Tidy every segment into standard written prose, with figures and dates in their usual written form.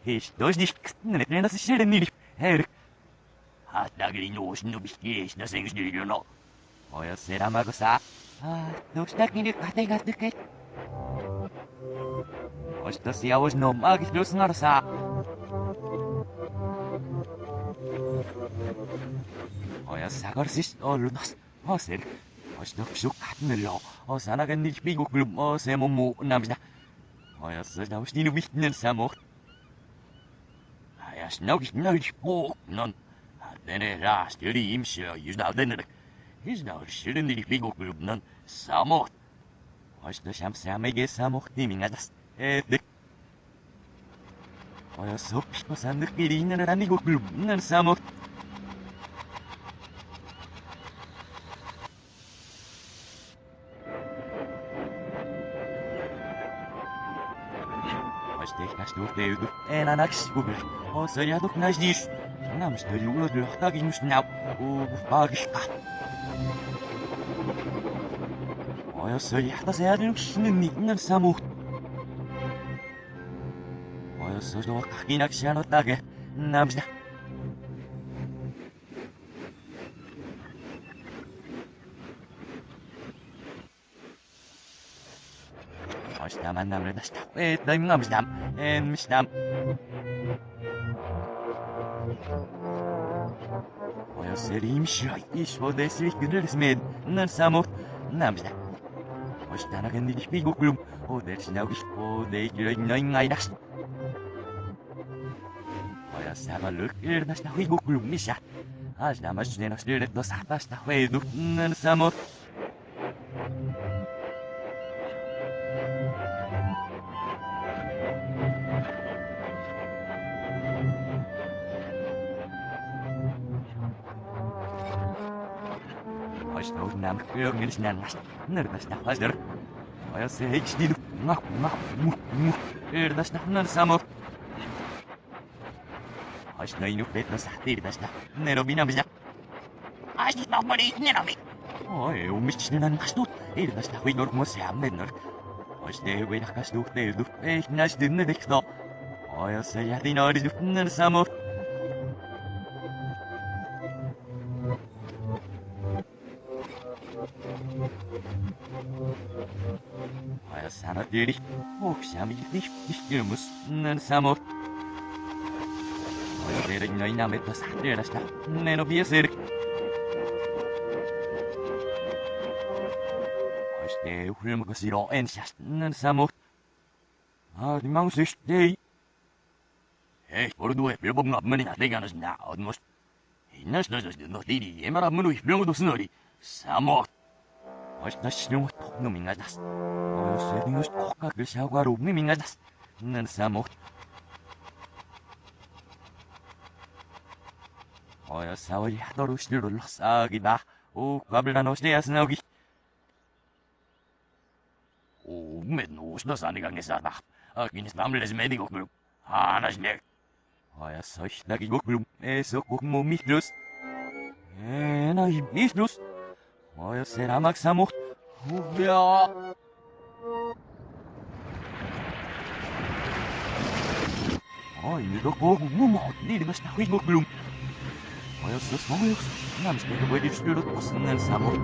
Что ж не на нас еще не эрик. А так ли ну что бишки, на сенг не лено. Ой, серамагоса. Ну что так не катega тыкет. Ой, что я уж но маги плюс нарса. Ой, сагорсис олунас. Осер. Ой, что пшук катнело. Ой, санаган не пигу клуб, ой, семому намжда. Ой, что уж не вихнен самох. Ja, snel spook, non. Den raast jullie imse, je nou den is nou zullen die figuur non samocht. Als de sham samege samocht die mingadas. De. Ja, zo pas aan de kirinen en die figuur non samocht. Als door de uur en aan aks google. Als je toch naast die nam stel je uur de dag in snel. Bagisch. Ja, zo je dat ze hadden misschien niet naar samocht. Ja, zo door geen actie aan het dagen. Nam ze. Als je maar nam dat stap. Dan nam ze en misnam. Ja, serim schei. Ich wollte es nicht geduldig mit. Naar samocht. Nam ze. Als je dan in die spiegel klom. Dat is nou eens. Dat je niet naar das. Ja, sama leuk. Dat is nou spiegel klom niet ja. Als je maar snel stuurt dat is nou weer doen. Naar samocht. Als naam keur is naar nas. Nervous naar was er. Als ze iets die mag. Dat is naar samocht. Als nou nog beter zegt dat is naar nerobina bizar. Als je nog maar niet nerobi. Oh, misschien dan nas doet. Dat is naar weer moet zijn minder. Als je weer naar kas doet, ik nas de niks dan. Als ze ja die nou doet naar samocht. Ja, zijn natuurlijk ook samen nietmus naar samocht. Als je er niet naar met dat is dat nee nog weer zeker. Als je film gezien al en zegt naar samocht. Die man zegt nee. Voor doe je wel nog meer naar tegen ons na, dat moest. Innes dus nog die maar moet je film dus nog die samocht. Als dat snel toch nog meer dat. Als je dus toch kan je zelf waarom niet meer dat. Naar samocht. Ja, zou je daar ook snel los zeggen. Kabel dan nog steeds nog. Met nos dat aan de gang is dat. Ik is namelijk met die ook. Dat is niet. Ja, zo is dat ik ook bloem. Zo ook moet niet los. Nou, niet los. Ja, será max samocht. Ja. Je toch ook moet niet de snel ik ook bloem. Ja, zo snel is. Nou, misschien wil je sturen tot snel samocht.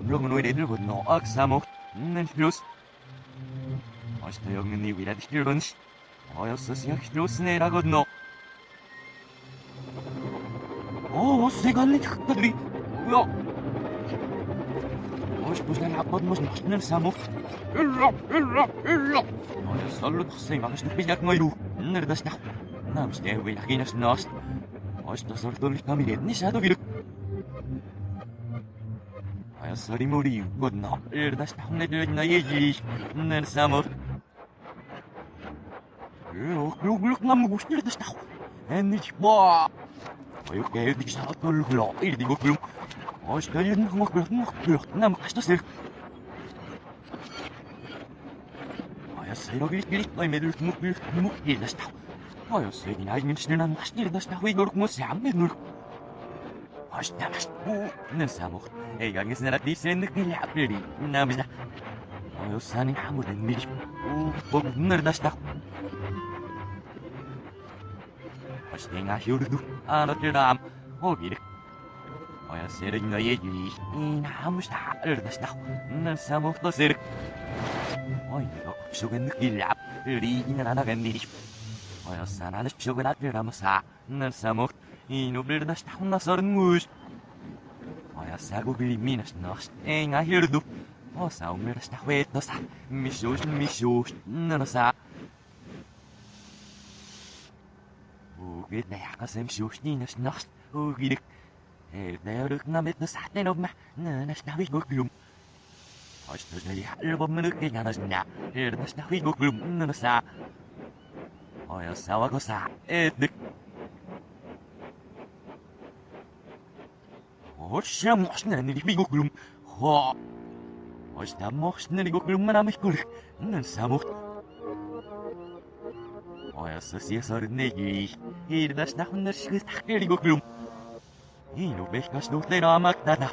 Long nooit in de no ak samocht. En plus. Als je jongen niet weer sturen. Ja, zo zie ik dus neer goed no. Zeker niet gedrie. Ja. Als je dus naar wat moest nog snel samocht. Ja. Ja, zal het zijn, maar is nog bijna mooi doen. Nee, dat is nou. Nou, misschien wil je geen naast. Als dat soort door kan je niet zeggen weer. Ja, sorry Mori, goed nou. Dat is nog net naar je. Nee, samocht. Ja, gelukkig nam ik dat is nou. En niet waar. Oké, die staat wel klaar. Die moet bloem. Als je nog vlucht, nou maar dat is. Ja, zei dat niet bij mij moet je dat nou. Ja, zei die eigen snel aan dat is nou weer nog moet zijn met nog. Als dat is. Nee, samocht. Hey, gang eens naar die zijn de klaar. Nou maar. Sanning hamudan milip. Bog nerdasta. Ostinga hyurdu. Anotram. Ogir. Oya sering na yeji. Hamusta erdasta. Nasamukto sir. Oy, sugan kilap. Ri inanagan milip. Oya sananas sugan at ramasa. Nasamuk. Inuberdasta nasorngus. Oya sagu biliminas nos. Enga hyurdu. Osa umerasta huetosa. Misus. Nanosa. Ugit na yakasem susninas nos. Ugirik. Erderuk na met na satin of ma. Nanas na wigugulum. Ostos na lihalbom nukinanas na. Erdas na wigugulum. Nanosa. Oya sawa ko sa. Edik. Osya mos na nilibigugulum. Ho. Osya mos na nilibigugulum manamikulik. Nansamuk. Oya sosiya sornegi. Erdas na hunarsikis takirigugulum. Ino behkas nutle na magdana.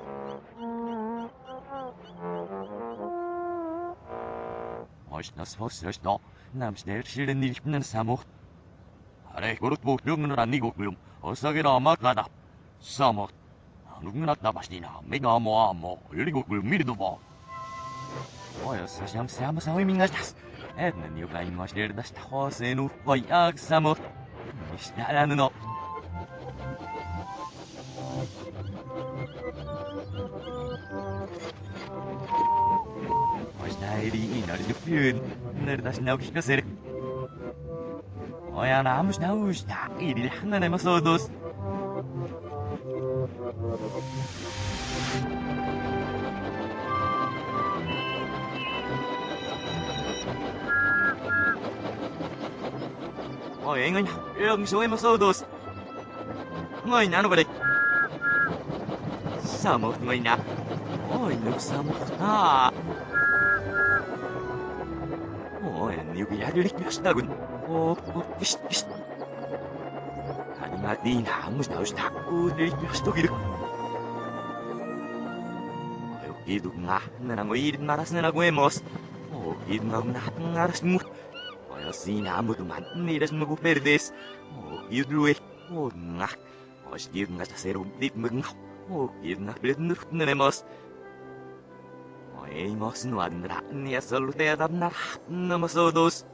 Osya sosras no. Namster silen nilipnan samuk. Arek burut buklum na nigugulum. Osage na magdana. Samuk. 누구나 나바시나 메가 모아모 열리고글 미르도보 오여서 샴사마 사위밍가스 에드는 요가 임마시르다스타 호세누 와약사모 미시나라누노 오시나이리 이너르드퓨은 너르다시나우키카세르 오야나 아무시나우시나 이릴 하나네마소도스 Ôi anh ơi, số em sơ đồ. Người nào nó vào đây? Sao một người nào? Ôi, nước sao một à? Ôi, nhiều cái gì đi biết sao cũng. Biết. Anh mà đi nào mới nào sao? Ôi, đi biết sao kìa. Ôi, itu ngah, nana ngoi maras nana gue mos. Oh, itu ngah ngaras mu. Assim, amo do maneiras no perdes. Oh, idue. Oh, ngah. Oh, stir ngas ser dip mung. Oh, ngah blednur nemos. Oh, mos no adra ni asol te adna namasodos.